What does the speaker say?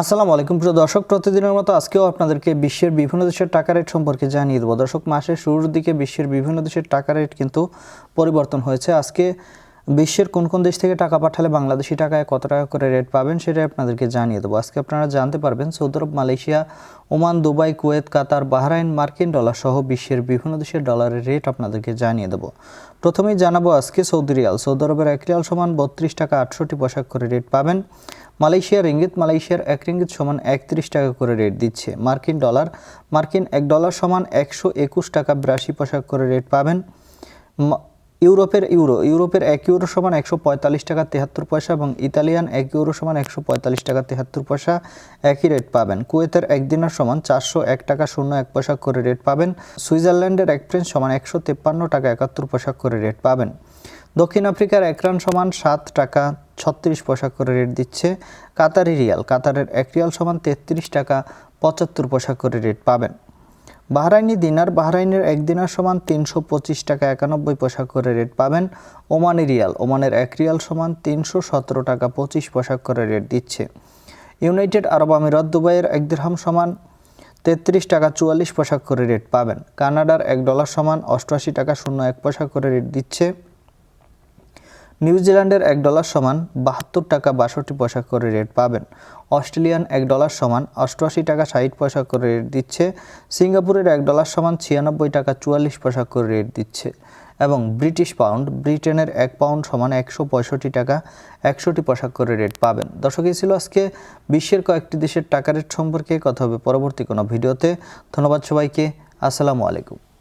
আসসালামু আলাইকুম প্রিয় দর্শক, প্রতিদিনের মতো আজকেও আপনাদেরকে বিশ্বের বিভিন্ন দেশের টাকা রেট সম্পর্কে জানিয়ে দেবো। দর্শক, মাসের শুরুর দিকে বিশ্বের বিভিন্ন দেশের টাকা রেট কিন্তু পরিবর্তন হয়েছে। আজকে বিশ্বের কোন কোন দেশ থেকে টাকা পাঠালে বাংলাদেশি টাকায় কত টাকা করে রেট পাবেন সেটাই আপনাদেরকে জানিয়ে দেবো। আজকে আপনারা জানতে পারবেন সৌদি আরব, মালয়েশিয়া, ওমান, দুবাই, কুয়েত, কাতার, বাহরাইন, মার্কিন ডলার সহ বিশ্বের বিভিন্ন দেশের ডলারের রেট আপনাদেরকে জানিয়ে দেবো। প্রথমেই জানাবো আজকে সৌদি রিয়াল। সৌদি আরবের 1 রিয়াল সমান 32 টাকা 68 পয়সা করে রেট পাবেন। মালয়েশিয়ার রিঙ্গিত, মালয়েশিয়ার 1 রিঙ্গিত সমান 31 টাকা করে রেট দিচ্ছে। মার্কিন ডলার, মার্কিন 1 ডলার সমান 121 টাকা 82 পয়সা করে রেট পাবেন। ইউরোপের 1 ইউরো সমান 145 টাকা 73 পয়সা এবং ইতালিয়ান 1 ইউরো সমান 145 টাকা 73 পয়সা একই রেট পাবেন। কুয়েতের 1 দিনার সমান 401 টাকা 01 পয়সা করে রেট পাবেন। সুইজারল্যান্ডের 1 ফ্রেঞ্চ সমান 153 টাকা 71 পয়সা করে রেট পাবেন। দক্ষিণ আফ্রিকার 1 রান সমান 7 টাকা 36 পয়সা করে রেট দিচ্ছে। কাতারি রিয়াল, কাতারের 1 রিয়াল সমান 33 টাকা 75 পয়সা করে রেট পাবেন। বাহরাইনি দিনার, বাহরাইনের 1 দিনার সমান 325 টাকা 91 পয়সা করে রেট পাবেন। ওমানি রিয়াল, ওমানের 1 রিয়াল সমান 317 টাকা 25 পয়সা করে রেট দিচ্ছে। ইউনাইটেড আরব আমিরাত, দুবাইয়ের 1 দিরহাম সমান 33 টাকা 44 পয়সা করে রেট পাবেন। কানাডার 1 ডলার সমান 88 টাকা 01 পয়সা করে রেট দিচ্ছে। নিউজিল্যান্ডের 1 ডলার সমান 72 টাকা 62 পয়সা করে রেট পাবেন। অস্ট্রেলিয়ান 1 ডলার সমান 88 টাকা 60 পয়সা করে রেট দিচ্ছে। সিঙ্গাপুরের 1 ডলার সমান 96 টাকা 44 পয়সা করে রেট দিচ্ছে। এবং ব্রিটিশ পাউন্ড, ব্রিটেনের 1 পাউন্ড সমান 165 টাকা 61 পয়সা করে রেট পাবেন। দর্শক, এই ছিল আজকে বিশ্বের কয়েকটি দেশের টাকা রেট সম্পর্কে। কথা হবে পরবর্তী কোনো ভিডিওতে। ধন্যবাদ সবাইকে। আসসালামু আলাইকুম।